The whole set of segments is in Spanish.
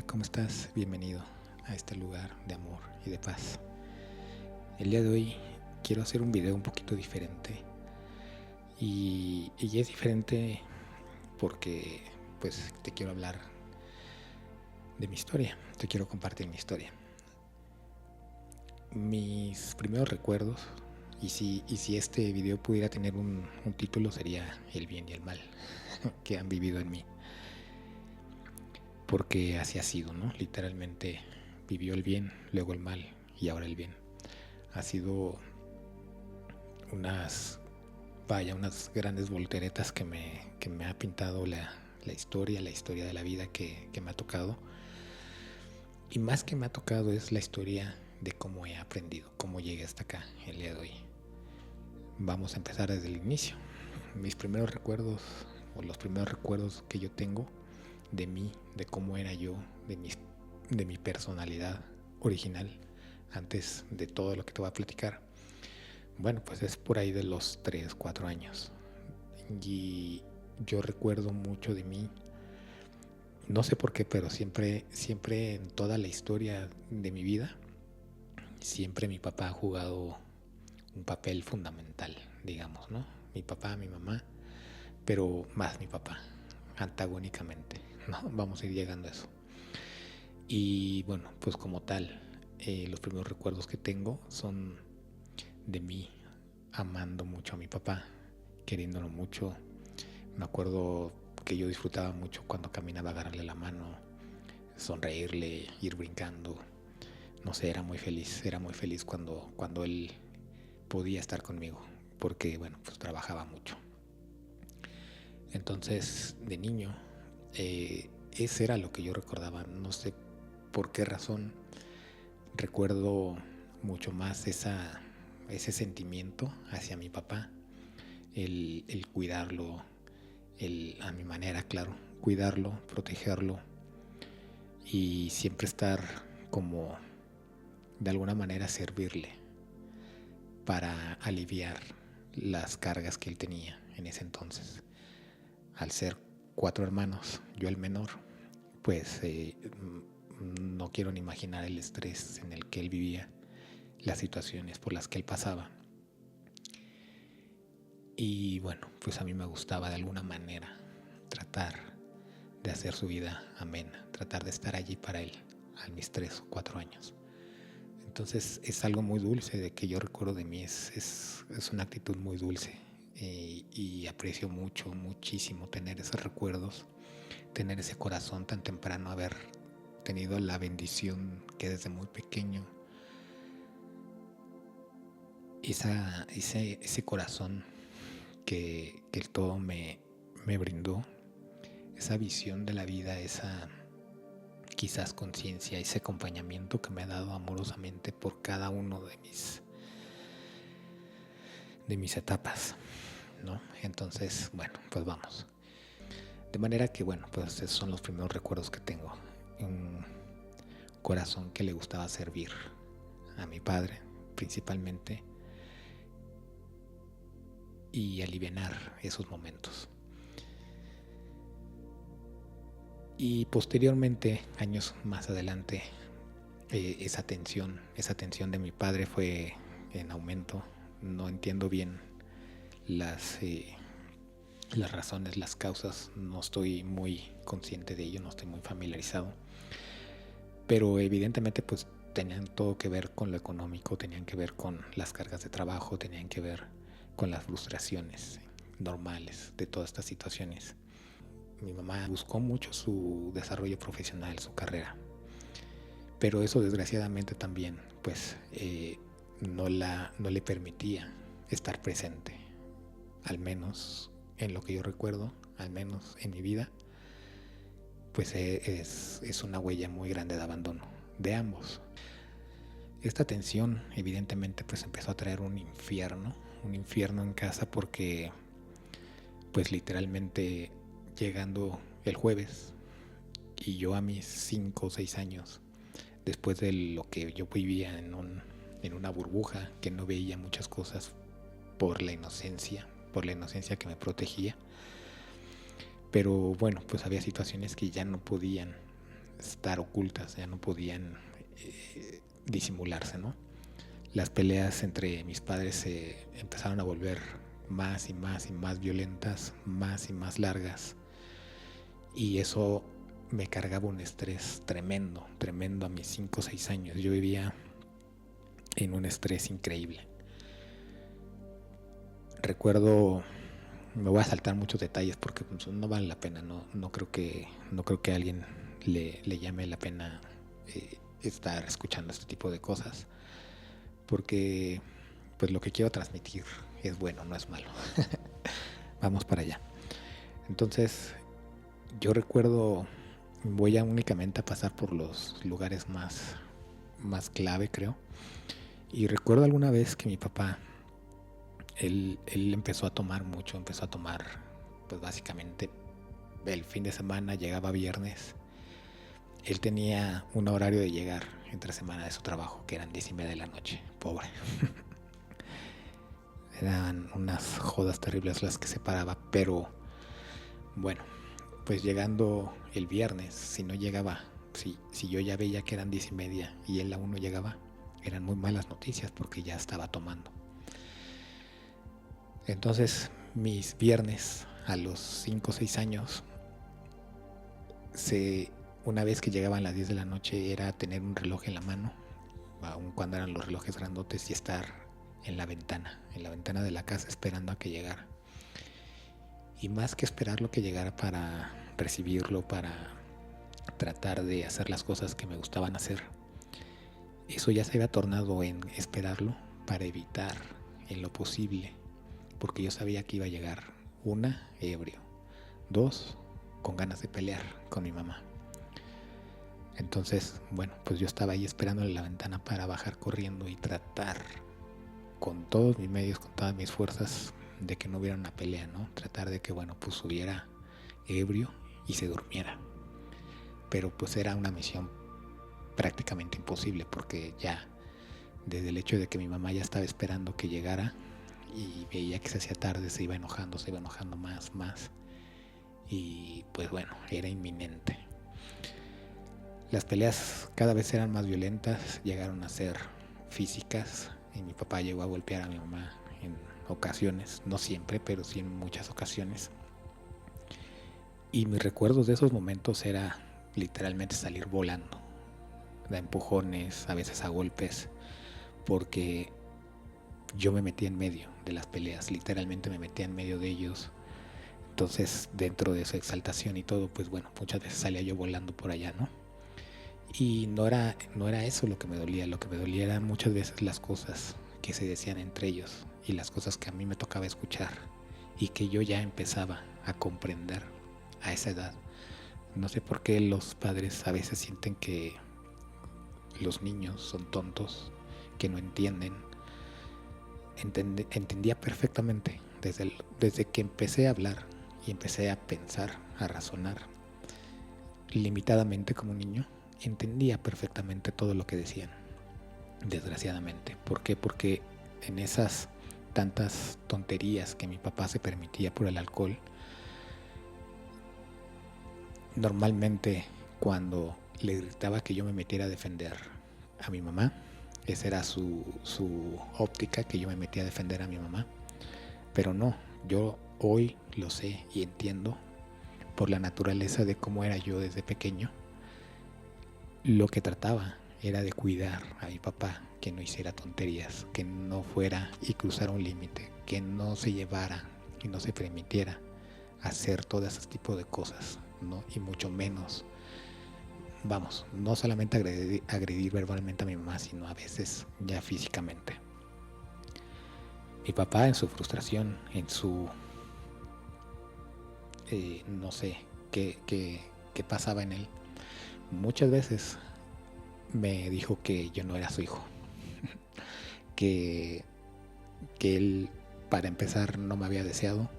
Hola, ¿cómo estás? Bienvenido a este lugar de amor y de paz. El día de hoy quiero hacer un video un poquito diferente y es diferente porque pues te quiero hablar de mi historia, te quiero compartir mi historia. Mis primeros recuerdos, y si este video pudiera tener un título, sería El bien y el mal que han vivido en mí. Porque así ha sido, ¿no? Literalmente vivió el bien, luego el mal y ahora el bien. Ha sido unas grandes volteretas que me ha pintado la historia de la vida que me ha tocado. Y más que me ha tocado es la historia de cómo he aprendido, cómo llegué hasta acá el día de hoy. Vamos a empezar desde el inicio. Mis primeros recuerdos, o los primeros recuerdos que yo tengo de mí, de cómo era yo, de mi personalidad original, antes de todo lo que te voy a platicar. Bueno, pues es por ahí de los 3, 4 años. Y yo recuerdo mucho de mí, no sé por qué, pero siempre en toda la historia de mi vida, siempre mi papá ha jugado un papel fundamental, digamos, ¿no? Mi papá, mi mamá, pero más mi papá, antagónicamente, ¿no? Vamos a ir llegando a eso. Y bueno, pues como tal, los primeros recuerdos que tengo son de mí amando mucho a mi papá, queriéndolo mucho. Me acuerdo que yo disfrutaba mucho cuando caminaba, agarrarle la mano, sonreírle, ir brincando. No sé, era muy feliz cuando él podía estar conmigo, porque bueno, pues trabajaba mucho. Entonces, de niño, ese era lo que yo recordaba. No sé por qué razón recuerdo mucho más ese sentimiento hacia mi papá, el cuidarlo, a mi manera, claro, cuidarlo, protegerlo y siempre estar como de alguna manera servirle para aliviar las cargas que él tenía en ese entonces. Al ser 4 hermanos, yo el menor, pues no quiero ni imaginar el estrés en el que él vivía, las situaciones por las que él pasaba. Y bueno, pues a mí me gustaba de alguna manera tratar de hacer su vida amena, tratar de estar allí para él a mis 3 o 4 años. Entonces es algo muy dulce de que yo recuerdo de mí, es una actitud muy dulce, y aprecio muchísimo tener esos recuerdos, tener ese corazón tan temprano, haber tenido la bendición que desde muy pequeño ese corazón que el todo me brindó, esa visión de la vida, esa quizás conciencia, ese acompañamiento que me ha dado amorosamente por cada uno de mis etapas, ¿no? Entonces, bueno, pues vamos. De manera que, bueno, pues esos son los primeros recuerdos que tengo. Un corazón que le gustaba servir a mi padre, principalmente, y alivianar esos momentos. Y posteriormente, años más adelante, esa tensión de mi padre fue en aumento. No entiendo bien las razones, las causas, no estoy muy consciente de ello, no estoy muy familiarizado, pero evidentemente pues tenían todo que ver con lo económico, tenían que ver con las cargas de trabajo, tenían que ver con las frustraciones normales de todas estas situaciones. Mi mamá buscó mucho su desarrollo profesional, su carrera, pero eso desgraciadamente también pues no le permitía estar presente, al menos en lo que yo recuerdo, al menos en mi vida, pues es una huella muy grande de abandono de ambos. Esta tensión evidentemente pues empezó a traer un infierno en casa, porque pues literalmente llegando el jueves y yo a mis 5 o 6 años, después de lo que yo vivía en una burbuja que no veía muchas cosas por la inocencia que me protegía, pero bueno, pues había situaciones que ya no podían estar ocultas, ya no podían disimularse, ¿no? Las peleas entre mis padres se empezaron a volver más y más y más violentas, más y más largas, y eso me cargaba un estrés tremendo, tremendo a mis 5 o 6 años. Yo vivía en un estrés increíble. Recuerdo, me voy a saltar muchos detalles porque no vale la pena, no creo que a alguien le llame la pena estar escuchando este tipo de cosas, porque pues lo que quiero transmitir es bueno, no es malo. Vamos para allá. Entonces, yo recuerdo, voy a únicamente a pasar por los lugares más clave, creo. Y recuerdo alguna vez que mi papá, él empezó a tomar mucho, pues básicamente el fin de semana, llegaba viernes. Él tenía un horario de llegar entre semana de su trabajo, que eran 10:30 de la noche, pobre. Eran unas jodas terribles las que se paraba, pero bueno, pues llegando el viernes, si no llegaba, si yo ya veía que eran 10:30 y él aún no llegaba, eran muy malas noticias porque ya estaba tomando. Entonces mis viernes a los 5 o 6 años, una vez que llegaban las 10 de la noche, era tener un reloj en la mano, aun cuando eran los relojes grandotes, y estar en la ventana de la casa esperando a que llegara. Y más que esperar lo que llegara para recibirlo, para tratar de hacer las cosas que me gustaban hacer, eso ya se había tornado en esperarlo para evitar en lo posible, porque yo sabía que iba a llegar, 1, ebrio, 2, con ganas de pelear con mi mamá. Entonces, bueno, pues yo estaba ahí esperándole en la ventana para bajar corriendo y tratar con todos mis medios, con todas mis fuerzas, de que no hubiera una pelea, ¿no? Tratar de que, bueno, pues subiera ebrio y se durmiera. Pero pues era una misión prácticamente imposible, porque ya desde el hecho de que mi mamá ya estaba esperando que llegara y veía que se hacía tarde, se iba enojando más, y pues bueno, era inminente. Las peleas cada vez eran más violentas, llegaron a ser físicas, y mi papá llegó a golpear a mi mamá en ocasiones, no siempre, pero sí en muchas ocasiones. Y mis recuerdos de esos momentos era literalmente salir volando, de empujones, a veces a golpes, porque yo me metía en medio de las peleas, literalmente me metía en medio de ellos. Entonces, dentro de su exaltación y todo, pues bueno, muchas veces salía yo volando por allá, ¿no? Y no era eso lo que me dolía eran muchas veces las cosas que se decían entre ellos y las cosas que a mí me tocaba escuchar y que yo ya empezaba a comprender a esa edad. No sé por qué los padres a veces sienten que los niños son tontos, que no entienden. Entendía perfectamente desde que empecé a hablar y empecé a pensar, a razonar limitadamente como niño. Entendía perfectamente todo lo que decían, desgraciadamente. ¿Por qué? Porque en esas tantas tonterías que mi papá se permitía por el alcohol, normalmente cuando le gritaba que yo me metiera a defender a mi mamá, esa era su óptica, que yo me metía a defender a mi mamá. Pero no, yo hoy lo sé y entiendo, por la naturaleza de cómo era yo desde pequeño. Lo que trataba era de cuidar a mi papá, que no hiciera tonterías, que no fuera y cruzara un límite, que no se llevara y no se permitiera hacer todo ese tipo de cosas, ¿no? Y mucho menos, vamos, no solamente agredir verbalmente a mi mamá, sino a veces ya físicamente. Mi papá, en su frustración, en su no sé qué pasaba en él, muchas veces me dijo que yo no era su hijo, que él, para empezar, no me había deseado,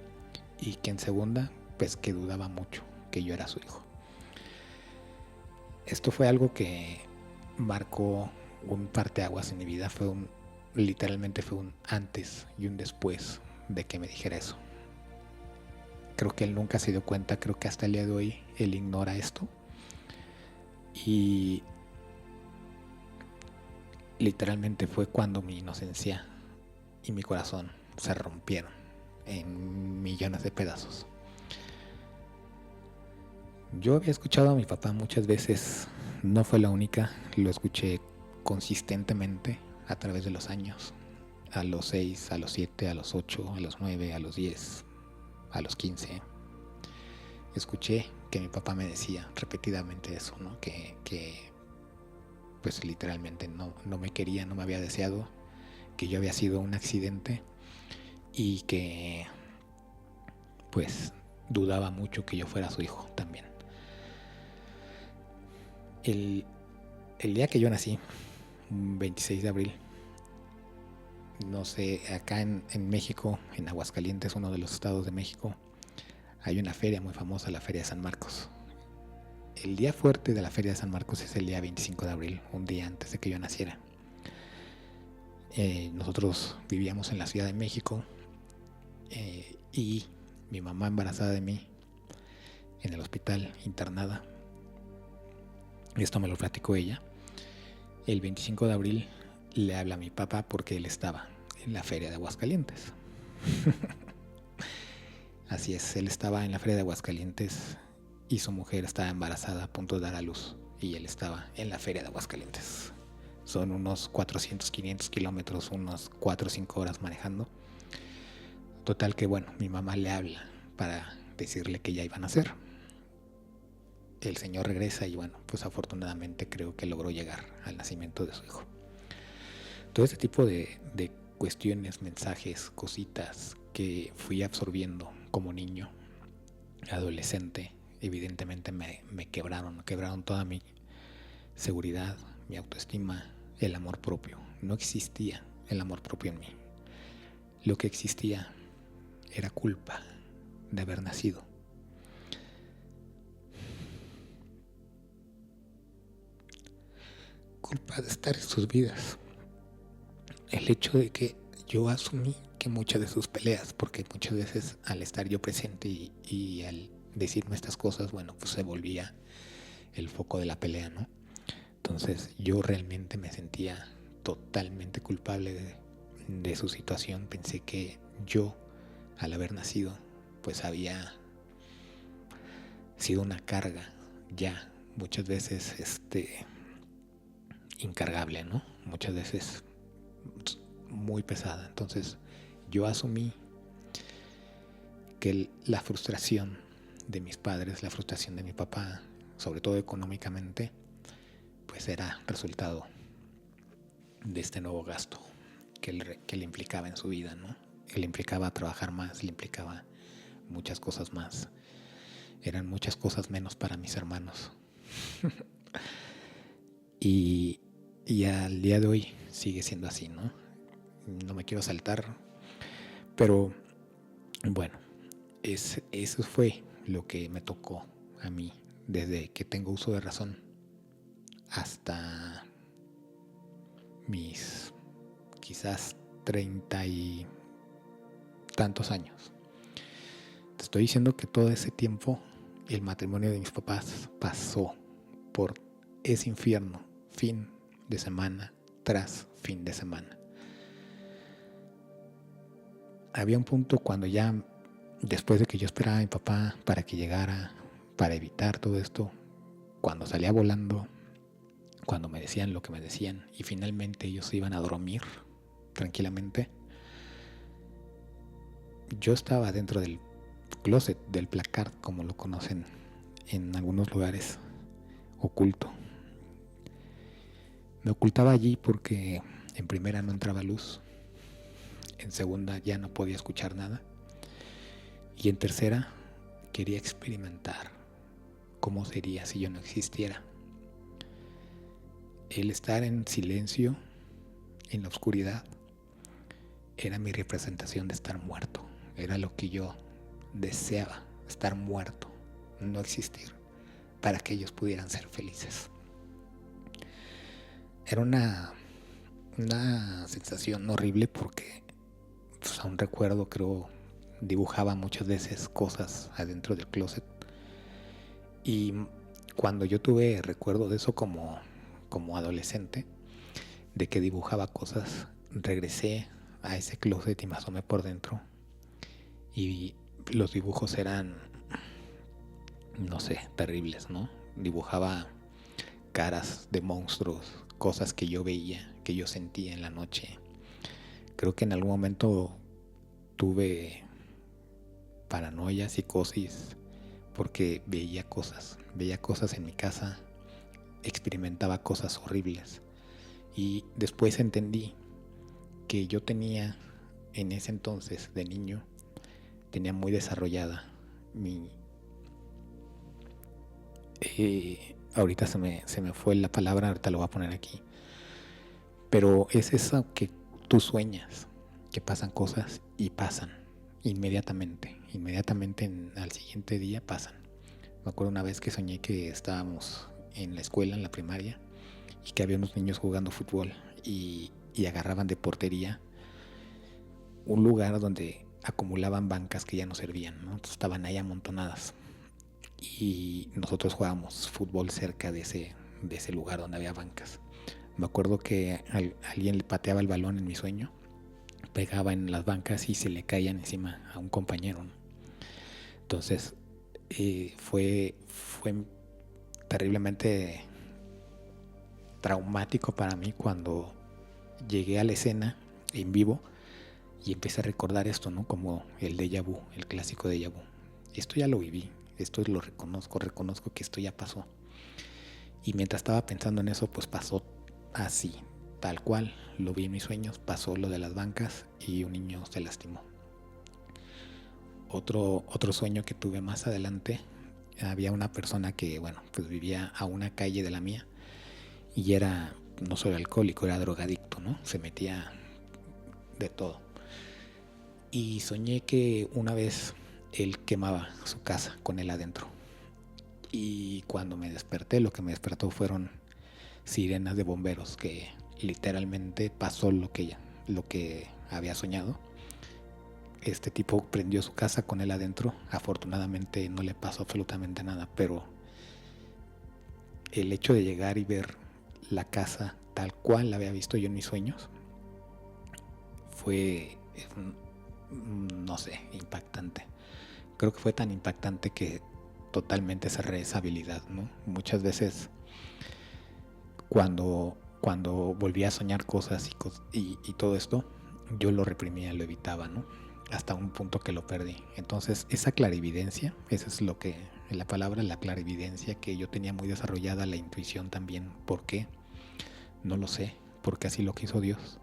y que en segunda, pues que dudaba mucho que yo era su hijo. Esto fue algo que marcó un parteaguas en mi vida. Literalmente fue un antes y un después de que me dijera eso. Creo que él nunca se dio cuenta, creo que hasta el día de hoy él ignora esto, Y literalmente fue cuando mi inocencia y mi corazón se rompieron en millones de pedazos. Yo había escuchado a mi papá muchas veces, no fue la única, lo escuché consistentemente a través de los años, a los 6, a los 7, a los 8, a los 9, a los 10, a los 15. Escuché que mi papá me decía repetidamente eso, ¿no? Que pues literalmente no me quería, no me había deseado, que yo había sido un accidente y que pues dudaba mucho que yo fuera su hijo también. El día que yo nací, 26 de abril, no sé, acá en México, en Aguascalientes, uno de los estados de México, hay una feria muy famosa, la Feria de San Marcos. El día fuerte de la Feria de San Marcos es el día 25 de abril, un día antes de que yo naciera. Nosotros vivíamos en la Ciudad de México y mi mamá embarazada de mí en el hospital, internada. Esto me lo platicó ella. El 25 de abril le habla a mi papá porque él estaba en la Feria de Aguascalientes. Así es, él estaba en la Feria de Aguascalientes y su mujer estaba embarazada a punto de dar a luz y él estaba en la Feria de Aguascalientes. Son unos 400, 500 kilómetros, unos 4 o 5 horas manejando. Total que bueno, mi mamá le habla para decirle que ya iban a nacer. El señor regresa y bueno, pues afortunadamente creo que logró llegar al nacimiento de su hijo. Todo este tipo de cuestiones, mensajes, cositas que fui absorbiendo como niño, adolescente, evidentemente me quebraron toda mi seguridad, mi autoestima, el amor propio. No existía el amor propio en mí. Lo que existía era culpa de haber nacido. Culpa de estar en sus vidas. El hecho de que yo asumí que muchas de sus peleas, porque muchas veces al estar yo presente y al decirme estas cosas, bueno, pues se volvía el foco de la pelea, ¿no? Entonces yo realmente me sentía totalmente culpable de su situación. Pensé que yo, al haber nacido, pues había sido una carga ya muchas veces incargable, ¿no? Muchas veces muy pesada. Entonces yo asumí que la frustración de mis padres, la frustración de mi papá, sobre todo económicamente, pues era resultado de este nuevo gasto que le implicaba en su vida, ¿no? Que le implicaba trabajar más, le implicaba muchas cosas más. Eran muchas cosas menos para mis hermanos. y al día de hoy sigue siendo así, ¿no? No me quiero saltar, pero bueno, eso fue lo que me tocó a mí desde que tengo uso de razón hasta mis quizás 30 y tantos años. Te estoy diciendo que todo ese tiempo el matrimonio de mis papás pasó por ese infierno, fin de semana tras fin de semana. Había un punto cuando ya, después de que yo esperaba a mi papá para que llegara, para evitar todo esto, cuando salía volando, cuando me decían lo que me decían y finalmente ellos se iban a dormir tranquilamente, yo estaba dentro del closet, del placard, como lo conocen en algunos lugares, oculto. Me ocultaba allí porque en primera no entraba luz, en segunda ya no podía escuchar nada y en tercera quería experimentar cómo sería si yo no existiera. El estar en silencio, en la oscuridad, era mi representación de estar muerto. Era lo que yo deseaba, estar muerto, no existir, para que ellos pudieran ser felices. Era una sensación horrible porque pues, aún recuerdo, creo, dibujaba muchas veces cosas adentro del closet y Cuando yo tuve recuerdo de eso como adolescente, de que dibujaba cosas, regresé a ese closet y me asomé por dentro y los dibujos eran, no sé, terribles, ¿no? Dibujaba caras de monstruos, cosas que yo veía, que yo sentía en la noche. Creo que en algún momento tuve paranoia, psicosis, porque veía cosas en mi casa, experimentaba cosas horribles. Y después entendí que yo tenía, en ese entonces, de niño, tenía muy desarrollada mi... ahorita se me fue la palabra, ahorita lo voy a poner aquí. Pero es eso que tú sueñas, que pasan cosas y pasan inmediatamente. Inmediatamente al siguiente día pasan. Me acuerdo una vez que soñé que estábamos en la escuela, en la primaria, y que había unos niños jugando fútbol y agarraban de portería un lugar donde acumulaban bancas que ya no servían, ¿no? Entonces estaban ahí amontonadas y nosotros jugábamos fútbol cerca de ese lugar donde había bancas. Me acuerdo que alguien le pateaba el balón en mi sueño, pegaba en las bancas y se le caían encima a un compañero, ¿no? Entonces fue terriblemente traumático para mí cuando llegué a la escena en vivo y empecé a recordar esto, ¿no? Como el déjà vu, el clásico déjà vu. Esto ya lo viví, esto lo reconozco que esto ya pasó. Y mientras estaba pensando en eso, pues pasó así, tal cual, lo vi en mis sueños, pasó lo de las bancas y un niño se lastimó. Otro sueño que tuve más adelante, había una persona que, bueno, pues vivía a una calle de la mía y era no solo alcohólico, era drogadicto, ¿no? Se metía de todo. Y soñé que una vez él quemaba su casa con él adentro. Y cuando me desperté, lo que me despertó fueron sirenas de bomberos, que literalmente pasó lo que había soñado. Este tipo prendió su casa con él adentro. Afortunadamente no le pasó absolutamente nada, pero el hecho de llegar y ver la casa tal cual la había visto yo en mis sueños fue, no sé, impactante. Creo que fue tan impactante que totalmente cerré esa habilidad, ¿no? Muchas veces cuando volvía a soñar cosas y todo esto, yo lo reprimía, lo evitaba, ¿no? Hasta un punto que lo perdí. Entonces, esa clarividencia, esa es lo que, la palabra, la clarividencia, que yo tenía muy desarrollada, la intuición también. ¿Por qué? No lo sé, porque así lo quiso Dios.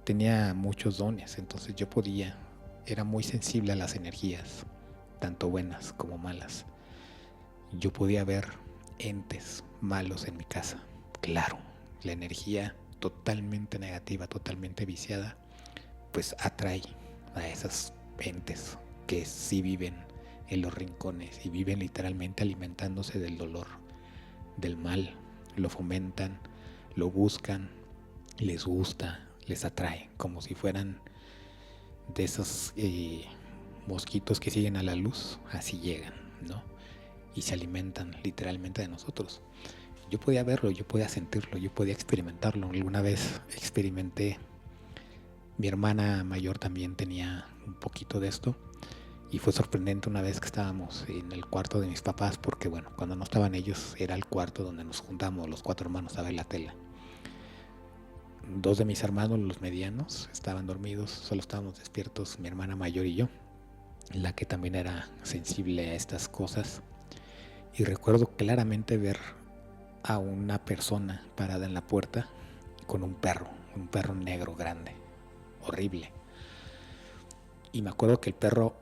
Tenía muchos dones, entonces yo era muy sensible a las energías, tanto buenas como malas. Yo podía ver entes malos en mi casa. Claro, la energía totalmente negativa, totalmente viciada, pues atrae a esas entes que sí viven en los rincones y viven literalmente alimentándose del dolor, del mal, lo fomentan, lo buscan, les gusta, les atrae, como si fueran de esos mosquitos que siguen a la luz, así llegan, ¿no? Y se alimentan literalmente de nosotros. Yo podía verlo, yo podía sentirlo, yo podía experimentarlo. Alguna vez experimenté. Mi hermana mayor también tenía un poquito de esto y fue sorprendente una vez que estábamos en el cuarto de mis papás, porque bueno, cuando no estaban ellos era el cuarto donde nos juntamos los 4 hermanos a ver la tele. 2 de mis hermanos, los medianos, estaban dormidos, solo estábamos despiertos mi hermana mayor y yo, la que también era sensible a estas cosas. Y recuerdo claramente ver a una persona parada en la puerta con un perro negro grande, horrible. Y me acuerdo que el perro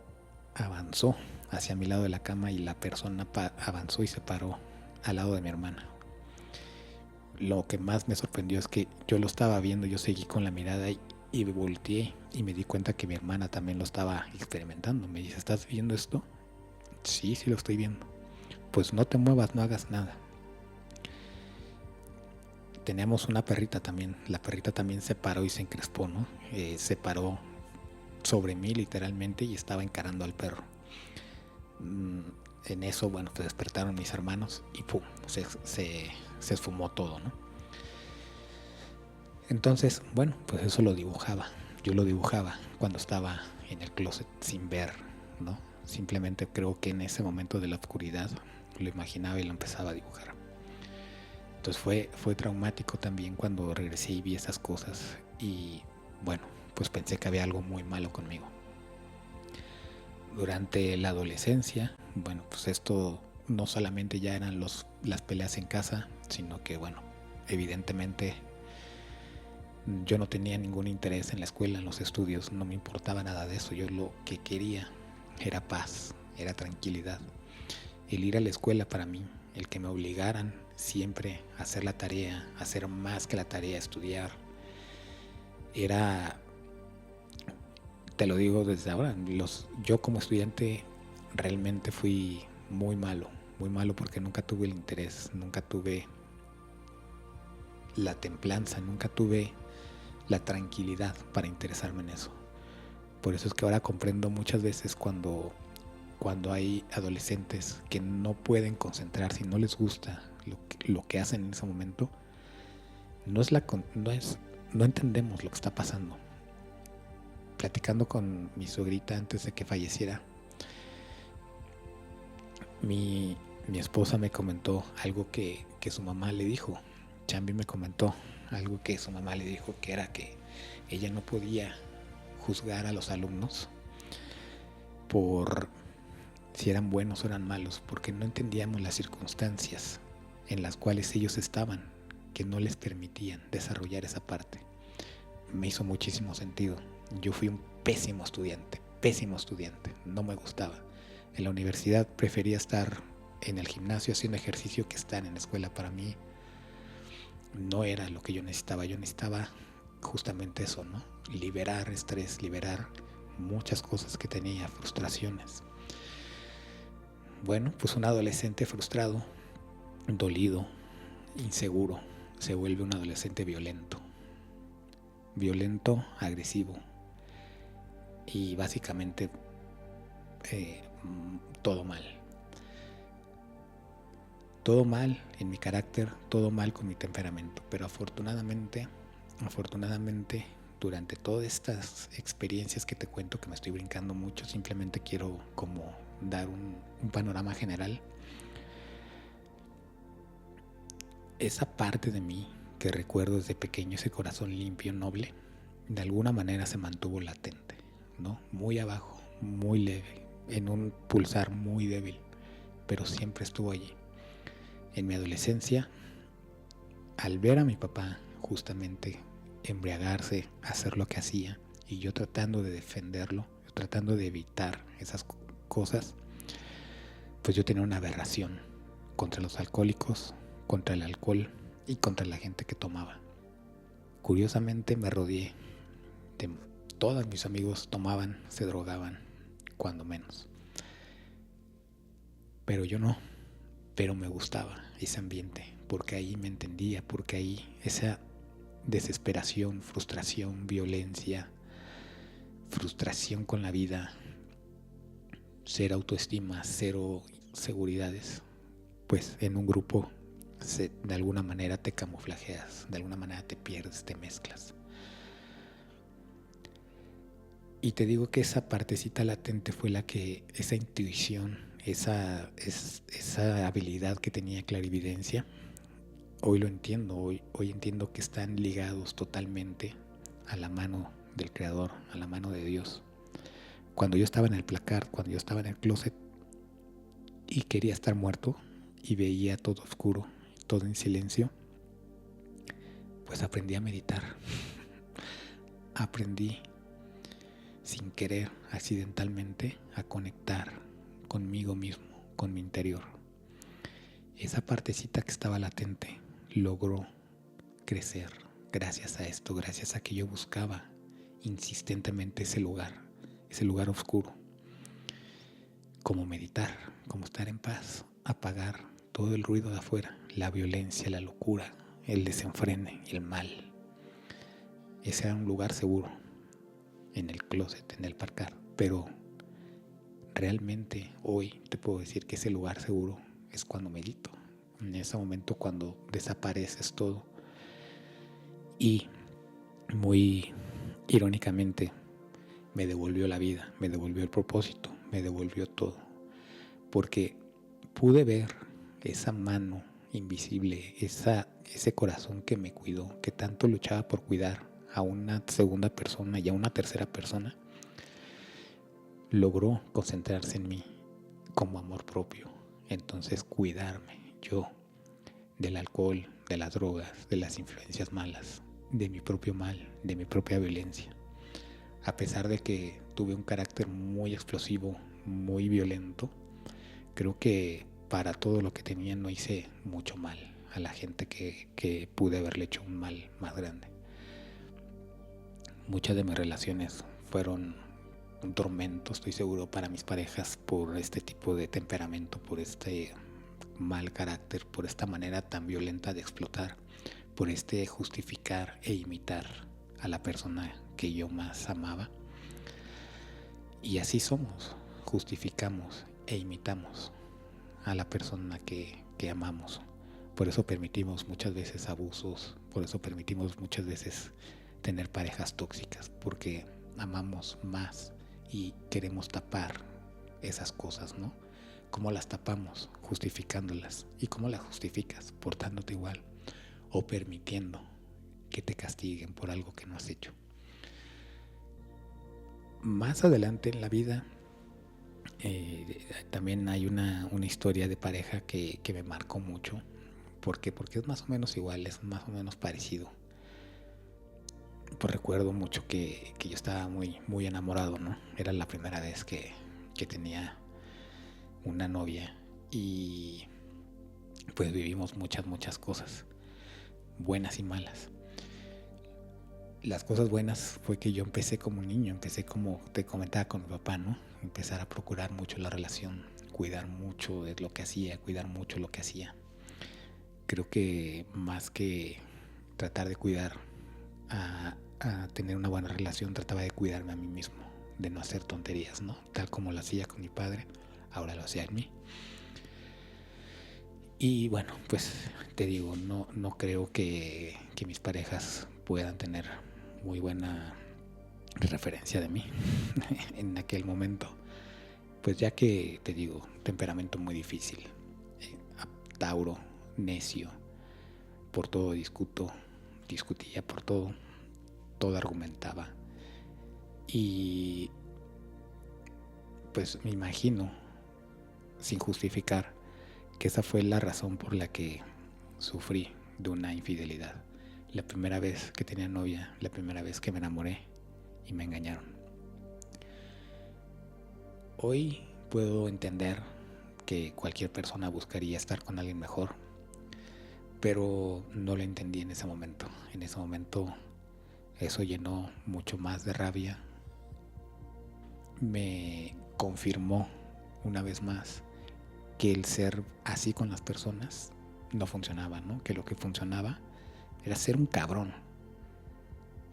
avanzó hacia mi lado de la cama y la persona avanzó y se paró al lado de mi hermana. Lo que más me sorprendió es que yo lo estaba viendo, yo seguí con la mirada y volteé y me di cuenta que mi hermana también lo estaba experimentando. Me dice, ¿estás viendo esto? Sí, sí lo estoy viendo. Pues no te muevas, no hagas nada. Teníamos una perrita también, la perrita también se paró y se encrespó, ¿no? Se paró sobre mí literalmente y estaba encarando al perro. En eso, bueno, pues despertaron mis hermanos y ¡pum! Se esfumó todo, ¿no? Entonces, bueno, pues eso lo dibujaba. Yo lo dibujaba cuando estaba en el closet sin ver, ¿no? Simplemente creo que en ese momento de la oscuridad lo imaginaba y lo empezaba a dibujar. Entonces fue traumático también cuando regresé y vi esas cosas y bueno, pues pensé que había algo muy malo conmigo. Durante la adolescencia, bueno, pues esto no solamente ya eran las peleas en casa, sino que bueno, evidentemente yo no tenía ningún interés en la escuela, en los estudios, no me importaba nada de eso. Yo lo que quería era paz, era tranquilidad. El ir a la escuela para mí, el que me obligaran siempre a hacer la tarea, a hacer más que la tarea, a estudiar, era, te lo digo desde ahora, yo como estudiante realmente fui muy malo porque nunca tuve el interés, nunca tuve la templanza, nunca tuve la tranquilidad para interesarme en eso. Por eso es que ahora comprendo muchas veces cuando hay adolescentes que no pueden concentrarse y no les gusta lo que hacen en ese momento, no entendemos lo que está pasando. Platicando con mi suegrita antes de que falleciera, mi esposa me comentó algo que su mamá le dijo. Chambi me comentó algo que su mamá le dijo, que era que ella no podía juzgar a los alumnos por si eran buenos o eran malos, porque no entendíamos las circunstancias en las cuales ellos estaban, que no les permitían desarrollar esa parte. Me hizo muchísimo sentido. Yo fui un pésimo estudiante, no me gustaba. En la universidad prefería estar en el gimnasio haciendo ejercicio que estar en la escuela. Para mí no era lo que yo necesitaba justamente eso, ¿no? Liberar estrés, liberar muchas cosas que tenía, frustraciones. Bueno, pues un adolescente frustrado, dolido, inseguro, se vuelve un adolescente violento, agresivo y básicamente todo mal. Todo mal en mi carácter, todo mal con mi temperamento, pero afortunadamente, durante todas estas experiencias que te cuento, que me estoy brincando mucho, simplemente quiero como dar un panorama general. Esa parte de mí que recuerdo desde pequeño, ese corazón limpio, noble, de alguna manera se mantuvo latente, ¿no? Muy abajo, muy leve, en un pulsar muy débil, pero siempre estuvo allí. En mi adolescencia, al ver a mi papá justamente embriagarse, hacer lo que hacía, y yo tratando de defenderlo, tratando de evitar esas cosas, pues yo tenía una aberración contra los alcohólicos, contra el alcohol y contra la gente que tomaba. Curiosamente me rodeé de todos mis amigos, tomaban, se drogaban, cuando menos. Pero yo no, pero me gustaba ese ambiente, porque ahí me entendía, porque ahí esa desesperación, frustración, violencia, frustración con la vida, cero autoestima, cero seguridades, pues en un grupo de alguna manera te camuflajeas, de alguna manera te pierdes, te mezclas. Y te digo que esa partecita latente fue la que, esa intuición, esa habilidad que tenía, clarividencia, hoy lo entiendo, hoy entiendo que están ligados totalmente a la mano del Creador, a la mano de Dios. Cuando yo estaba en el placard, cuando yo estaba en el closet y quería estar muerto y veía todo oscuro, todo en silencio, pues aprendí a meditar. Aprendí sin querer, accidentalmente, a conectar conmigo mismo, con mi interior. Esa partecita que estaba latente logró crecer gracias a esto, gracias a que yo buscaba insistentemente ese lugar oscuro, como meditar, como estar en paz, apagar todo el ruido de afuera, la violencia, la locura, el desenfrene, el mal. Ese era un lugar seguro, en el closet, en el parcar, pero realmente hoy te puedo decir que ese lugar seguro es cuando medito. En ese momento cuando desapareces todo. Y muy irónicamente me devolvió la vida, me devolvió el propósito, me devolvió todo. Porque pude ver esa mano invisible, ese corazón que me cuidó, que tanto luchaba por cuidar a una segunda persona y a una tercera persona, logró concentrarse en mí como amor propio. Entonces cuidarme yo del alcohol, de las drogas, de las influencias malas, de mi propio mal, de mi propia violencia. A pesar de que tuve un carácter muy explosivo, muy violento, creo que para todo lo que tenía no hice mucho mal a la gente que pude haberle hecho un mal más grande. Muchas de mis relaciones fueron un tormento, estoy seguro, para mis parejas por este tipo de temperamento, por este mal carácter, por esta manera tan violenta de explotar, por este justificar e imitar a la persona que yo más amaba. Y así somos, justificamos e imitamos a la persona que amamos. Por eso permitimos muchas veces abusos, por eso permitimos muchas veces tener parejas tóxicas, porque amamos más y queremos tapar esas cosas, ¿no? ¿Cómo las tapamos? Justificándolas. ¿Y cómo las justificas? Portándote igual o permitiendo que te castiguen por algo que no has hecho. Más adelante en la vida también hay una historia de pareja que me marcó mucho. ¿Por qué? Porque es más o menos igual, es más o menos parecido. Pues recuerdo mucho que yo estaba muy enamorado, ¿no? Era la primera vez que tenía una novia y pues vivimos muchas cosas, buenas y malas. Las cosas buenas fue que yo empecé como un niño, empecé como te comentaba con mi papá, ¿no? Empezar a procurar mucho la relación, cuidar mucho de lo que hacía, cuidar mucho lo que hacía. Creo que más que tratar de cuidar a tener una buena relación, trataba de cuidarme a mí mismo, de no hacer tonterías, ¿no? Tal como lo hacía con mi padre, ahora lo hacía en mí. Y bueno, pues te digo, no creo que mis parejas puedan tener muy buena referencia de mí en aquel momento. Pues ya que te digo, temperamento muy difícil, Tauro, necio, por todo discutía por todo argumentaba. Y pues me imagino, sin justificar, que esa fue la razón por la que sufrí de una infidelidad. La primera vez que tenía novia, la primera vez que me enamoré y me engañaron. Hoy puedo entender que cualquier persona buscaría estar con alguien mejor, pero no lo entendí en ese momento. En ese momento eso llenó mucho más de rabia. Me confirmó una vez más que el ser así con las personas no funcionaba, ¿no? Que lo que funcionaba era ser un cabrón,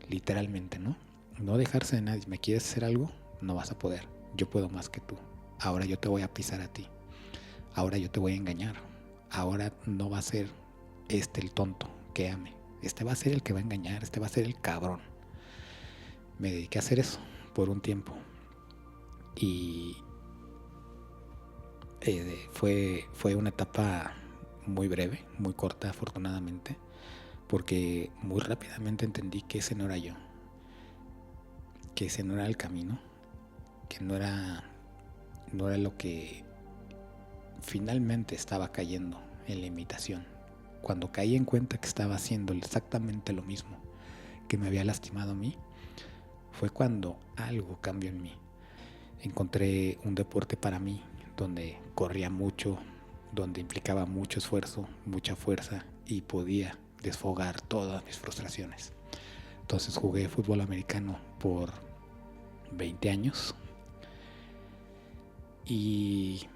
literalmente, ¿no? No dejarse de nadie. ¿Me quieres hacer algo? No vas a poder. Yo puedo más que tú. Ahora yo te voy a pisar a ti. Ahora yo te voy a engañar. Ahora no va a ser el tonto que ame. Este va a ser el que va a engañar. Este va a ser el cabrón. Me dediqué a hacer eso por un tiempo. Y fue una etapa muy breve, muy corta, afortunadamente, porque muy rápidamente entendí que ese no era yo, que ese no era el camino, que no era lo que finalmente estaba cayendo en la imitación. Cuando caí en cuenta que estaba haciendo exactamente lo mismo que me había lastimado a mí, fue cuando algo cambió en mí. Encontré un deporte para mí donde corría mucho, donde implicaba mucho esfuerzo, mucha fuerza y podía desfogar todas mis frustraciones. Entonces jugué fútbol americano por 20 años y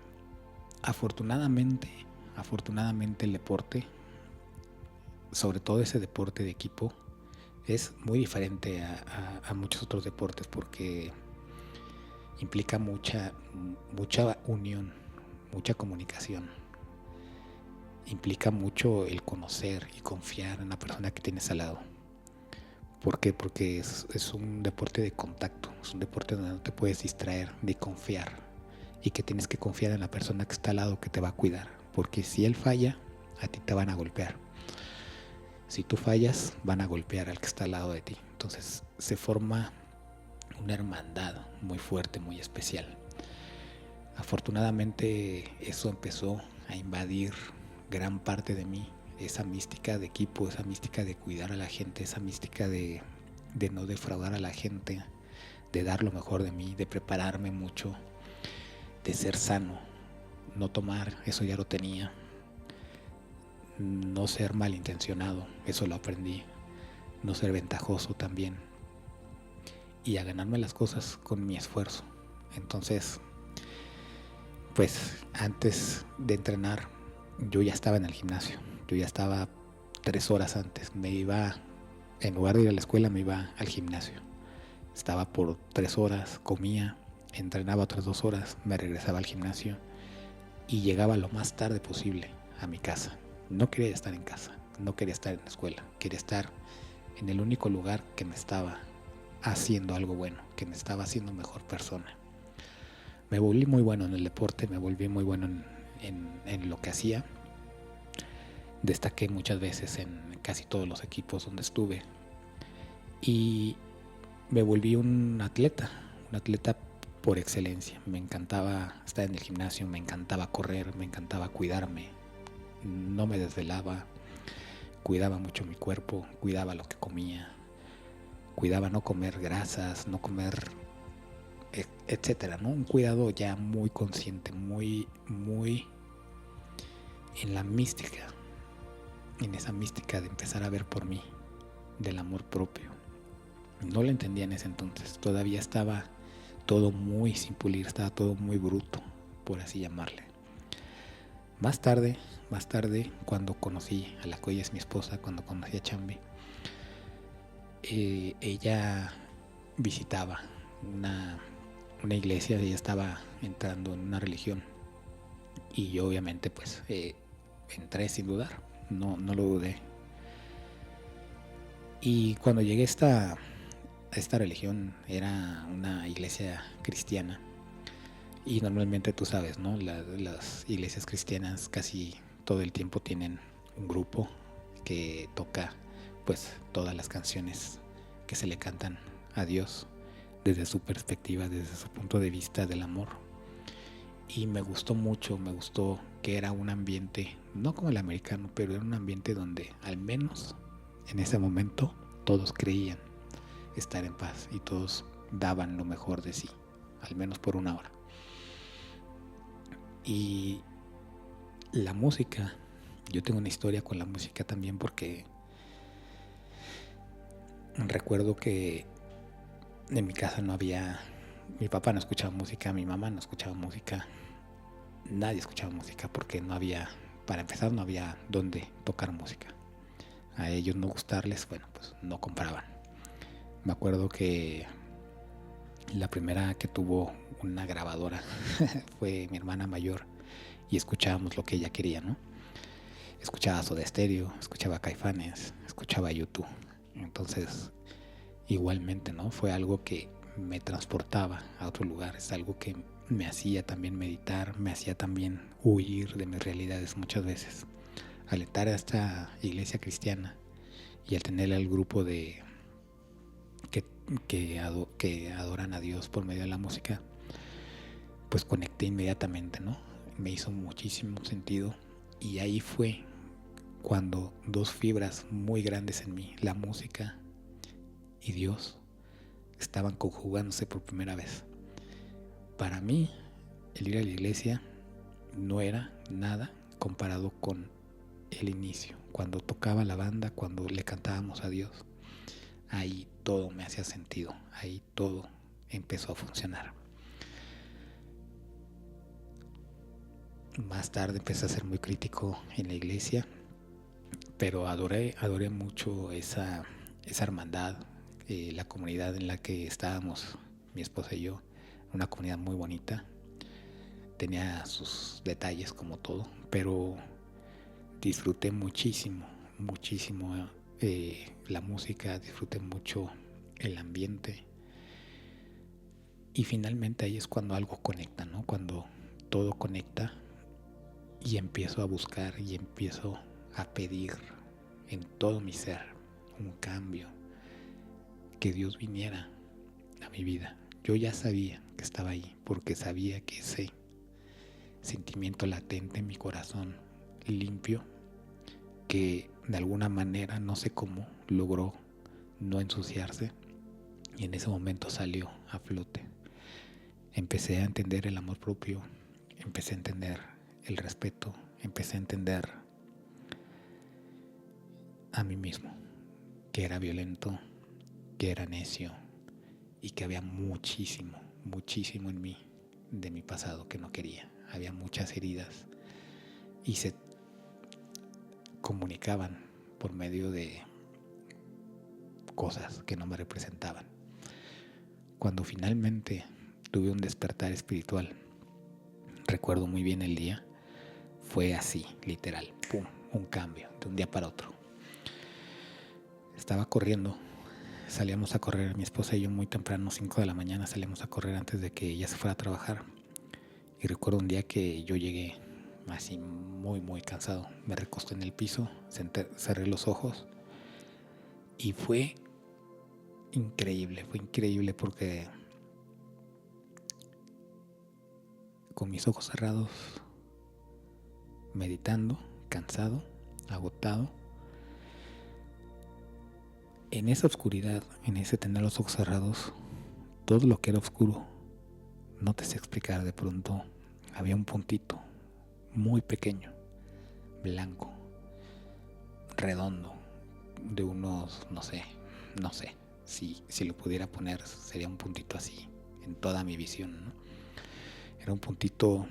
afortunadamente el deporte, sobre todo ese deporte de equipo, es muy diferente a muchos otros deportes porque implica mucha unión, mucha comunicación. Implica mucho el conocer y confiar en la persona que tienes al lado. ¿Por qué? Porque es un deporte de contacto, es un deporte donde no te puedes distraer, de confiar, y que tienes que confiar en la persona que está al lado, que te va a cuidar, porque si él falla, a ti te van a golpear. Si tú fallas, van a golpear al que está al lado de ti. Entonces se forma una hermandad muy fuerte, muy especial. Afortunadamente eso empezó a invadir gran parte de mí, esa mística de equipo, esa mística de cuidar a la gente, esa mística de no defraudar a la gente, de dar lo mejor de mí, de prepararme mucho, de ser sano, no tomar, eso ya lo tenía, no ser malintencionado, eso lo aprendí, no ser ventajoso también, y a ganarme las cosas con mi esfuerzo. Entonces, pues antes de entrenar, yo ya estaba en el gimnasio, yo ya estaba 3 horas antes, me iba, en lugar de ir a la escuela, me iba al gimnasio. Estaba por 3 horas, comía, entrenaba otras 2 horas, me regresaba al gimnasio y llegaba lo más tarde posible a mi casa. No quería estar en casa, no quería estar en la escuela, quería estar en el único lugar que me estaba haciendo algo bueno, que me estaba haciendo mejor persona. Me volví muy bueno en el deporte, me volví muy bueno en lo que hacía. Destaqué muchas veces en casi todos los equipos donde estuve y me volví un atleta por excelencia. Me encantaba estar en el gimnasio, me encantaba correr, me encantaba cuidarme, no me desvelaba, cuidaba mucho mi cuerpo, cuidaba lo que comía, cuidaba no comer grasas, no comer, etcétera, ¿no? Un cuidado ya muy consciente, muy en la mística, en esa mística de empezar a ver por mí, del amor propio. No lo entendía en ese entonces, todavía estaba todo muy sin pulir, estaba todo muy bruto, por así llamarle. Más tarde, cuando conocí a la que hoy es mi esposa, cuando conocí a Chambi, ella visitaba una iglesia, ella estaba entrando en una religión y yo obviamente pues entré sin dudar, no lo dudé. Y cuando llegué a esta religión, era una iglesia cristiana y normalmente tú sabes, ¿no? Las iglesias cristianas casi todo el tiempo tienen un grupo que toca pues todas las canciones que se le cantan a Dios desde su perspectiva, desde su punto de vista del amor. Y me gustó mucho, me gustó que era un ambiente, no como el americano, pero era un ambiente donde al menos en ese momento todos creían estar en paz y todos daban lo mejor de sí, al menos por una hora. Y la música, yo tengo una historia con la música también porque recuerdo que en mi casa no había, mi papá no escuchaba música, mi mamá no escuchaba música, nadie escuchaba música porque no había, para empezar no había dónde tocar música. A ellos no gustarles, bueno, pues no compraban. Me acuerdo que la primera que tuvo una grabadora fue mi hermana mayor y escuchábamos lo que ella quería, ¿no? Escuchaba Soda Stereo, escuchaba Caifanes, escuchaba YouTube. Entonces, igualmente, ¿no? Fue algo que me transportaba a otro lugar, es algo que me hacía también meditar, me hacía también huir de mis realidades muchas veces. Al entrar a esta iglesia cristiana y al tener al grupo de que adoran a Dios por medio de la música, pues conecté inmediatamente, ¿no? Me hizo muchísimo sentido y ahí fue cuando dos fibras muy grandes en mí, la música y Dios, estaban conjugándose por primera vez. Para mí, el ir a la iglesia no era nada comparado con el inicio, cuando tocaba la banda, cuando le cantábamos a Dios. Ahí todo me hacía sentido, ahí todo empezó a funcionar. Más tarde empecé a ser muy crítico en la iglesia, pero adoré mucho esa hermandad, la comunidad en la que estábamos, mi esposa y yo, una comunidad muy bonita. Tenía sus detalles como todo, pero disfruté muchísimo la música, disfruté mucho el ambiente. Y finalmente ahí es cuando algo conecta, ¿no? Cuando todo conecta y empiezo a buscar y empiezo a pedir en todo mi ser un cambio, que Dios viniera a mi vida. Yo ya sabía que estaba ahí, porque sabía que ese sentimiento latente en mi corazón, limpio, que de alguna manera, no sé cómo, logró no ensuciarse, y en ese momento salió a flote. Empecé a entender el amor propio, empecé a entender el respeto, empecé a entender a mí mismo, que era violento, que era necio y que había muchísimo en mí de mi pasado que no quería. Había muchas heridas y se comunicaban por medio de cosas que no me representaban. Cuando finalmente tuve un despertar espiritual, recuerdo muy bien el día, fue así, literal, pum, un cambio de un día para otro. Estaba corriendo, salíamos a correr, mi esposa y yo muy temprano, 5 de la mañana, salíamos a correr antes de que ella se fuera a trabajar. Y recuerdo un día que yo llegué así muy cansado, me recosté en el piso, cerré los ojos y fue increíble porque con mis ojos cerrados, meditando, cansado, agotado, en esa oscuridad, en ese tener los ojos cerrados, todo lo que era oscuro, no te sé explicar, de pronto había un puntito muy pequeño, blanco, redondo, de unos, no sé, si lo pudiera poner sería un puntito así en toda mi visión, ¿no? Era un puntito,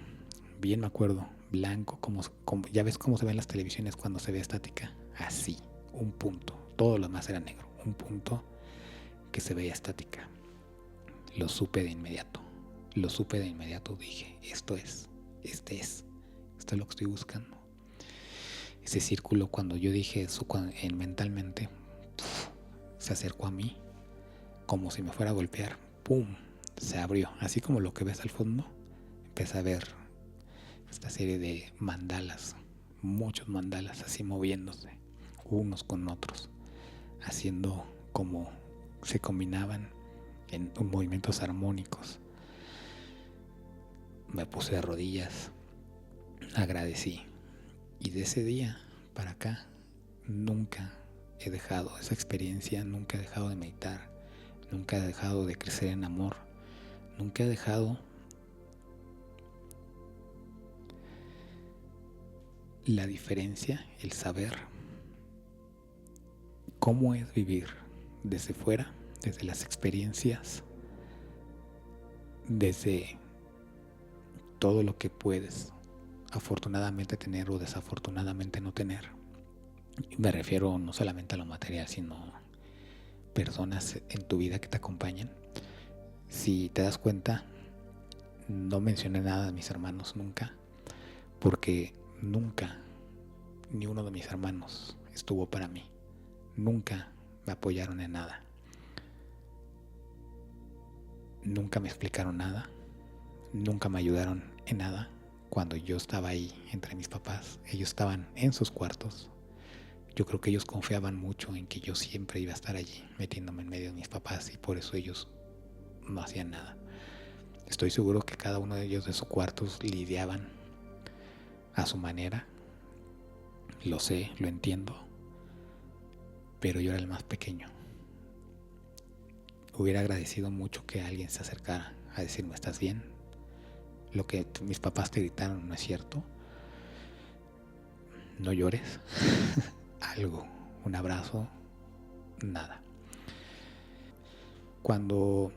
bien me acuerdo, blanco, como ya ves cómo se ven las televisiones cuando se ve estática, así, un punto, todo lo demás era negro, un punto que se veía estática. Lo supe de inmediato, dije, esto es lo que estoy buscando. Ese círculo, cuando yo dije eso mentalmente, se acercó a mí como si me fuera a golpear, ¡pum!, se abrió, así como lo que ves al fondo. Empecé a ver esta serie de mandalas, muchos mandalas así moviéndose unos con otros, haciendo como se combinaban en movimientos armónicos. Me puse de rodillas, agradecí, y de ese día para acá nunca he dejado esa experiencia, nunca he dejado de meditar, nunca he dejado de crecer en amor, nunca he dejado la diferencia, el saber cómo es vivir desde fuera, desde las experiencias, desde todo lo que puedes afortunadamente tener o desafortunadamente no tener. Me refiero no solamente a lo material, sino personas en tu vida que te acompañan. Si te das cuenta, no mencioné nada de mis hermanos nunca, porque nunca ni uno de mis hermanos estuvo para mí. Nunca me apoyaron en nada. Nunca me explicaron nada. Nunca me ayudaron en nada. Cuando yo estaba ahí entre mis papás, ellos estaban en sus cuartos. Yo creo que ellos confiaban mucho en que yo siempre iba a estar allí, metiéndome en medio de mis papás, y por eso ellos no hacían nada. Estoy seguro que cada uno de ellos de sus cuartos lidiaban a su manera. Lo sé, lo entiendo, pero yo era el más pequeño. Hubiera agradecido mucho que alguien se acercara a decirme, ¿estás bien? Lo que mis papás te gritaron no es cierto. No llores. Algo, un abrazo, nada. Cuando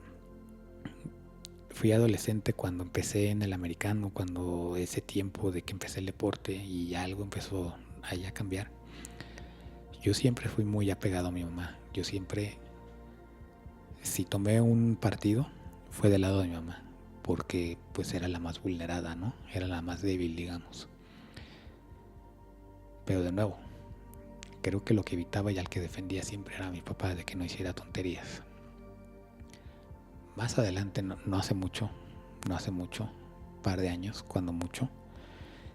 fui adolescente, cuando empecé en el americano, cuando ese tiempo de que empecé el deporte y algo empezó ahí a cambiar, yo siempre fui muy apegado a mi mamá. Yo siempre, si tomé un partido, fue del lado de mi mamá. porque pues era la más vulnerada, ¿no? Era la más débil, digamos. Pero de nuevo, creo que lo que evitaba y al que defendía siempre era a mi papá de que no hiciera tonterías. Más adelante, no hace mucho, un par de años, cuando mucho,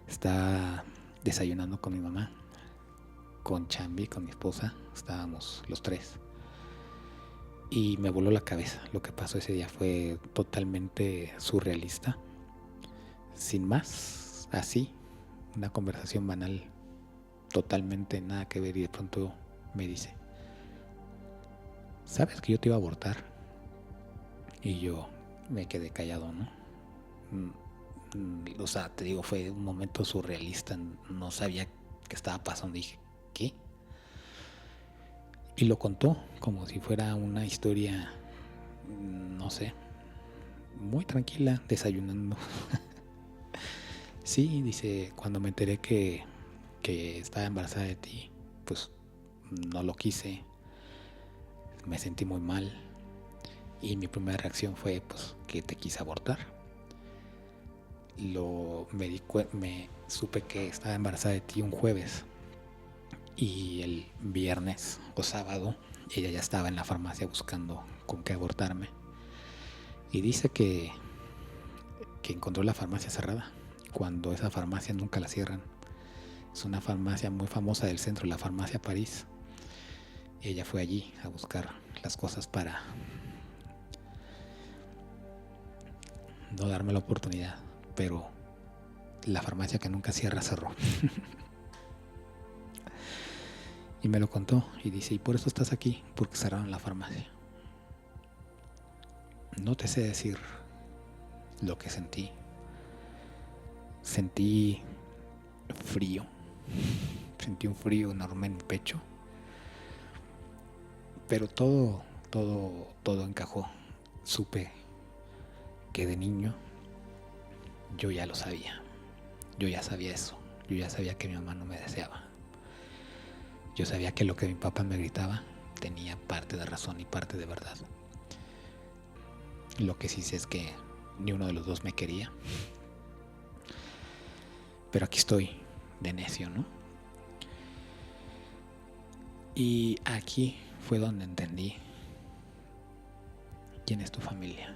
estaba desayunando con mi mamá, con Chambi, con mi esposa, estábamos los tres. Y me voló la cabeza. Lo que pasó ese día fue totalmente surrealista. Sin más, así, una conversación banal, totalmente nada que ver, y de pronto me dice: ¿sabes que yo te iba a abortar? Y yo me quedé callado, ¿no? O sea, te digo, fue un momento surrealista. No sabía qué estaba pasando. Dije, ¿qué? Y lo contó como si fuera una historia, no sé, muy tranquila, desayunando. Sí, dice, cuando me enteré que estaba embarazada de ti, pues no lo quise, me sentí muy mal y mi primera reacción fue pues que te quise abortar. Me supe que estaba embarazada de ti un jueves y el viernes o sábado ella ya estaba en la farmacia buscando con qué abortarme, y dice que encontró la farmacia cerrada, cuando esa farmacia nunca la cierran. Es una farmacia muy famosa del centro, la farmacia París. Ella fue allí a buscar las cosas para no darme la oportunidad, pero la farmacia que nunca cierra cerró. Y me lo contó y dice, ¿y por eso estás aquí? Porque cerraron la farmacia. No te sé decir lo que sentí. Sentí frío. Sentí un frío enorme en mi pecho. Pero todo encajó. Supe que de niño yo ya lo sabía. Yo ya sabía eso. Yo ya sabía que mi mamá no me deseaba. Yo sabía que lo que mi papá me gritaba tenía parte de razón y parte de verdad. Lo que sí sé es que ni uno de los dos me quería. Pero aquí estoy, de necio, ¿no? Y aquí fue donde entendí quién es tu familia.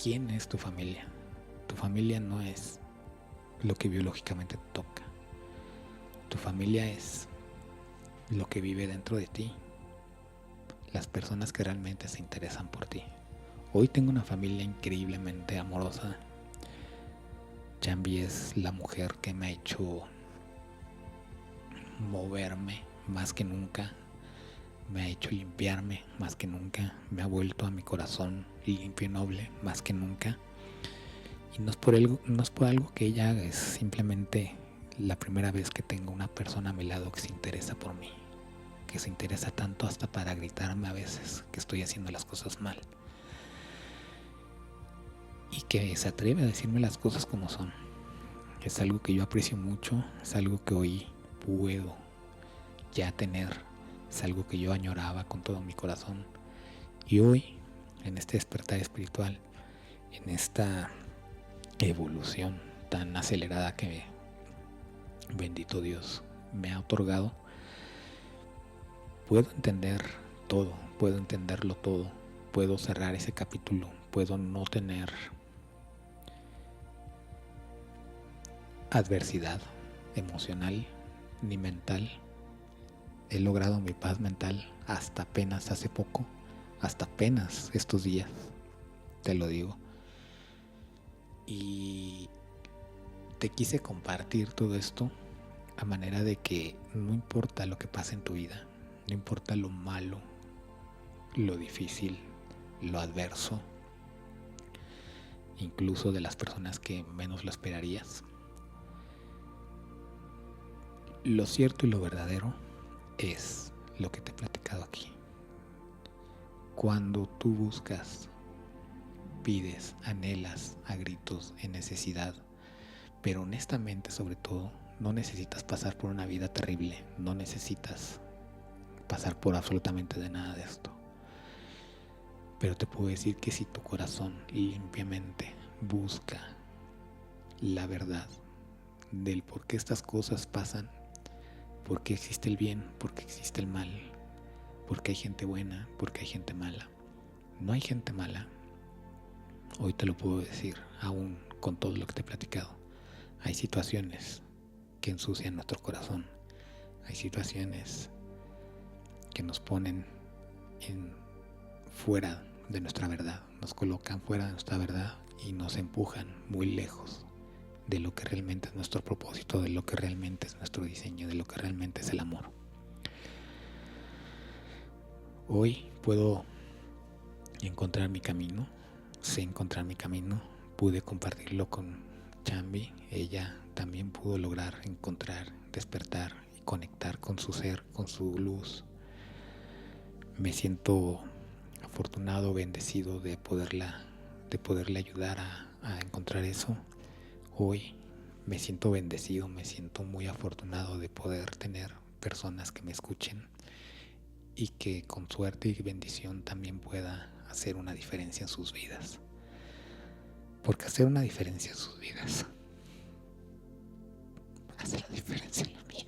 ¿Quién es tu familia? Tu familia no es lo que biológicamente te toca. Tu familia es lo que vive dentro de ti, las personas que realmente se interesan por ti. Hoy tengo una familia increíblemente amorosa. Chambi es la mujer que me ha hecho moverme más que nunca, me ha hecho limpiarme más que nunca, me ha vuelto a mi corazón limpio y noble más que nunca. Y no es por algo que ella haga, es simplemente la primera vez que tengo una persona a mi lado que se interesa por mí, que se interesa tanto hasta para gritarme a veces que estoy haciendo las cosas mal, y que se atreve a decirme las cosas como son. Es algo que yo aprecio mucho, es algo que hoy puedo ya tener, es algo que yo añoraba con todo mi corazón. Y hoy, en este despertar espiritual, en esta evolución tan acelerada que, bendito Dios, me ha otorgado, puedo entender todo, puedo entenderlo todo, puedo cerrar ese capítulo, puedo no tener adversidad emocional ni mental. He logrado mi paz mental hasta apenas hace poco, hasta apenas estos días, te lo digo. Y te quise compartir todo esto a manera de que no importa lo que pase en tu vida, no importa lo malo, lo difícil, lo adverso, incluso de las personas que menos lo esperarías, lo cierto y lo verdadero es lo que te he platicado aquí. Cuando tú buscas, pides, anhelas a gritos, en necesidad, pero honestamente, sobre todo, no necesitas pasar por una vida terrible, no necesitas pasar por absolutamente de nada de esto. Pero te puedo decir que si tu corazón limpiamente busca la verdad del por qué estas cosas pasan, por qué existe el bien, por qué existe el mal, por qué hay gente buena, por qué hay gente mala. No hay gente mala. Hoy te lo puedo decir, aún con todo lo que te he platicado. Hay situaciones que ensucian nuestro corazón. Hay situaciones que nos ponen fuera de nuestra verdad, nos colocan fuera de nuestra verdad y nos empujan muy lejos de lo que realmente es nuestro propósito, de lo que realmente es nuestro diseño, de lo que realmente es el amor. Hoy puedo encontrar mi camino, sé encontrar mi camino, pude compartirlo con Chambi, ella también pudo lograr encontrar, despertar y conectar con su ser, con su luz. Me siento afortunado, bendecido de poderle ayudar a encontrar eso. Hoy me siento bendecido, me siento muy afortunado de poder tener personas que me escuchen y que con suerte y bendición también pueda hacer una diferencia en sus vidas. Porque hacer una diferencia en sus vidas hace la diferencia en la mía.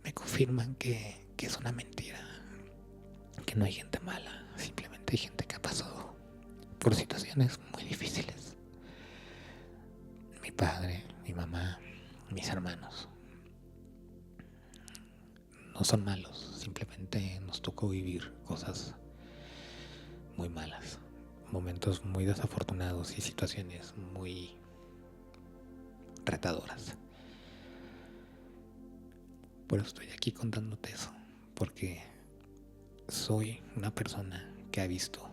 Me confirman que es una mentira, que no hay gente mala, simplemente hay gente que ha pasado por situaciones muy difíciles. Mi padre, mi mamá, mis hermanos no son malos, simplemente nos tocó vivir cosas muy malas, momentos muy desafortunados y situaciones muy retadoras. Por eso estoy aquí contándote eso, porque soy una persona que ha visto,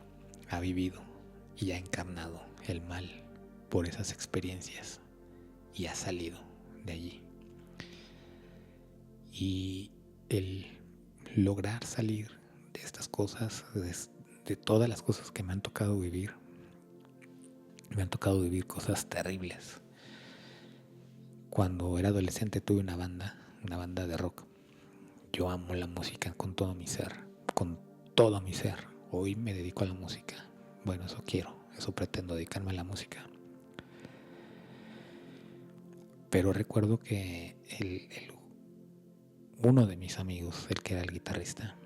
ha vivido y ha encarnado el mal por esas experiencias y ha salido de allí. Y el lograr salir de estas cosas, de todas las cosas que me han tocado vivir cosas terribles. Cuando era adolescente tuve una banda de rock. Yo amo la música con todo mi ser, con todo mi ser. Hoy me dedico a la música. Bueno, eso quiero, eso pretendo, dedicarme a la música. Pero recuerdo que uno de mis amigos, el que era el guitarrista,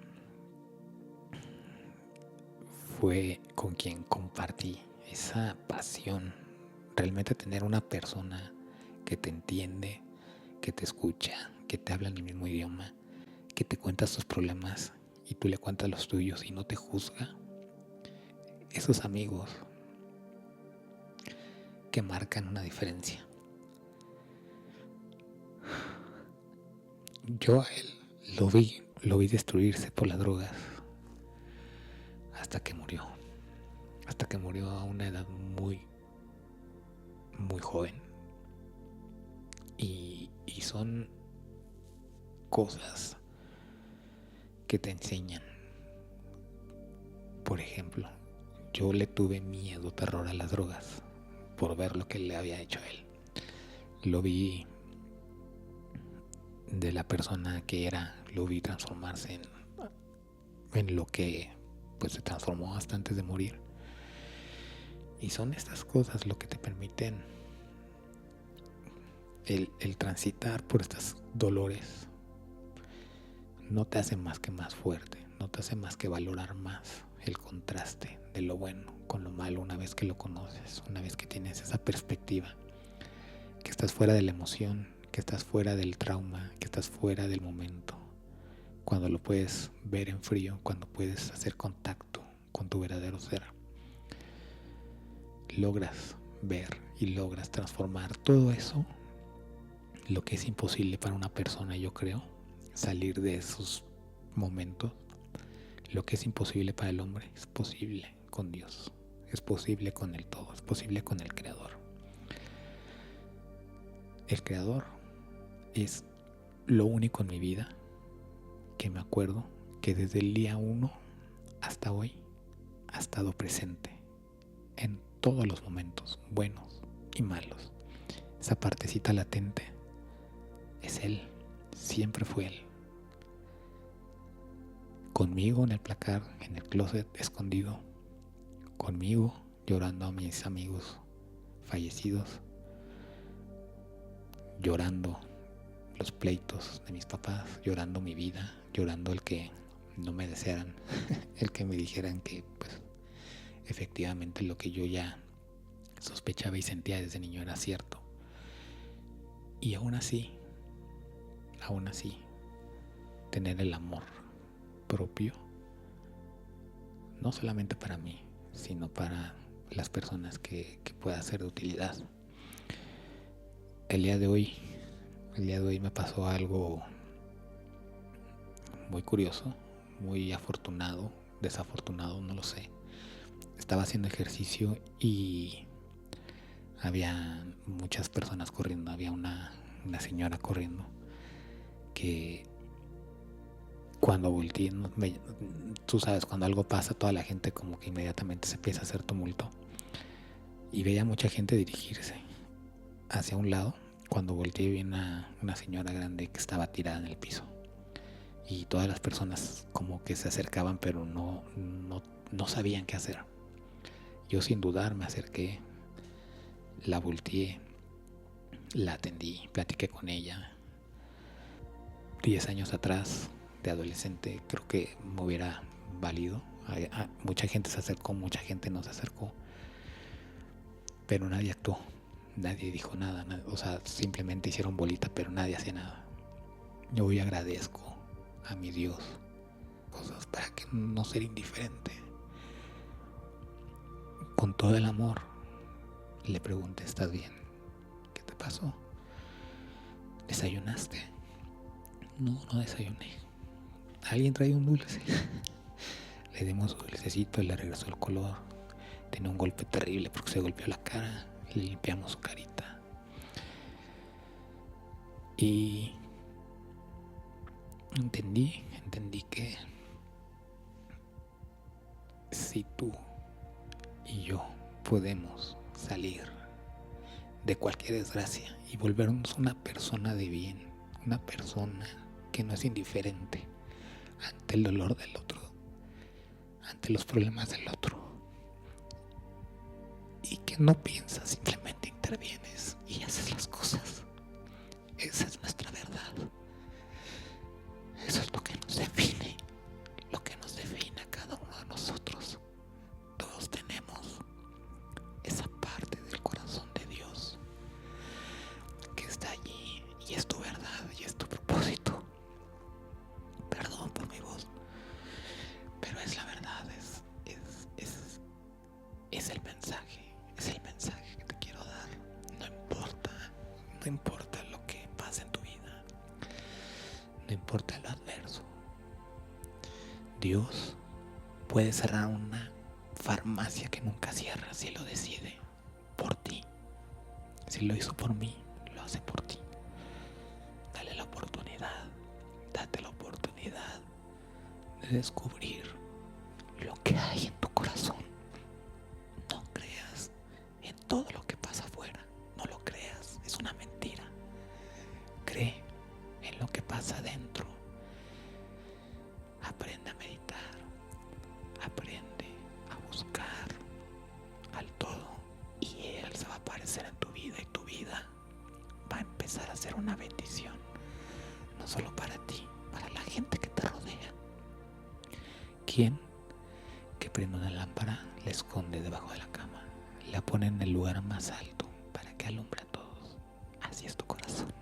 fue con quien compartí esa pasión. Realmente tener una persona que te entiende, que te escucha, que te habla en el mismo idioma, que te cuenta sus problemas y tú le cuentas los tuyos y no te juzga. Esos amigos que marcan una diferencia. Yo a él lo vi destruirse por las drogas hasta que murió a una edad muy, muy joven. Y son cosas que te enseñan. Por ejemplo, yo le tuve miedo, terror a las drogas por ver lo que le había hecho a él. Lo vi de la persona que era, lo vi transformarse en lo que pues se transformó hasta antes de morir. Y son estas cosas lo que te permiten el transitar por estos dolores. No te hace más que más fuerte, no te hace más que valorar más el contraste de lo bueno con lo malo una vez que lo conoces, una vez que tienes esa perspectiva, que estás fuera de la emoción, que estás fuera del trauma, que estás fuera del momento, cuando lo puedes ver en frío, cuando puedes hacer contacto con tu verdadero ser, logras ver y logras transformar todo eso, lo que es imposible para una persona, yo creo, salir de esos momentos. Lo que es imposible para el hombre es posible con Dios, es posible con el todo, es posible con el Creador. El Creador es lo único en mi vida que me acuerdo que desde el día 1 hasta hoy ha estado presente en todos los momentos, buenos y malos. Esa partecita latente es Él, siempre fue Él. conmigo en el placar, en el closet, escondido, conmigo llorando a mis amigos fallecidos, llorando los pleitos de mis papás, llorando mi vida, llorando el que no me desearan, el que me dijeran que pues efectivamente lo que yo ya sospechaba y sentía desde niño era cierto. Y aún así, tener el amor propio, no solamente para mí, sino para las personas que pueda ser de utilidad. El día de hoy me pasó algo muy curioso, muy afortunado, desafortunado, no lo sé. Estaba haciendo ejercicio y había muchas personas corriendo. Había una señora corriendo que cuando volteé, tú sabes, cuando algo pasa, toda la gente como que inmediatamente se empieza a hacer tumulto. Y veía mucha gente dirigirse hacia un lado. Cuando volteé vi una señora grande que estaba tirada en el piso. Y todas las personas como que se acercaban, pero no sabían qué hacer. Yo sin dudar me acerqué, la volteé, la atendí, platiqué con ella. 10 años atrás, de adolescente, creo que me hubiera valido. Mucha gente se acercó, mucha gente no se acercó, pero nadie actuó, nadie dijo nada, o sea, simplemente hicieron bolita, pero nadie hacía nada. Yo hoy agradezco a mi Dios cosas para que no ser indiferente. Con todo el amor le pregunté: ¿estás bien? ¿Qué te pasó? ¿Desayunaste? No desayuné. ¿Alguien trae un dulce? Le dimos un dulcecito y le regresó el color. Tenía un golpe terrible porque se golpeó la cara. Le limpiamos su carita. Y entendí que si tú y yo podemos salir de cualquier desgracia y volvernos una persona de bien, una persona que no es indiferente ante el dolor del otro, ante los problemas del otro, y que no piensas, simplemente intervienes y haces las cosas. Esa es nuestra verdad. Eso es lo que nos define a cada uno de nosotros. Todos tenemos esa parte del corazón de Dios que está allí, y es tu verdad y es tu propósito. Perdón por mi voz, pero es la verdad, es el mensaje que te quiero dar. No importa lo que pase en tu vida, no importa lo adverso. Dios puede cerrar una farmacia que nunca cierra si lo decide por ti. Si lo hizo por mí, lo hace por ti. Date la oportunidad de descubrir lo que hay en tu corazón. No creas en todo lo que pasa afuera, no lo creas, es una mentira. Cree en lo que pasa adentro. Aprende a meditar, aprende a buscar al todo, y Él se va a aparecer en tu vida, y tu vida va a empezar a ser una bendición, no solo para ti, para la gente que te rodea. ¿Quién que prende una lámpara la esconde debajo de la cama? La pone en el lugar más alto para que alumbre a todos. Así es tu corazón.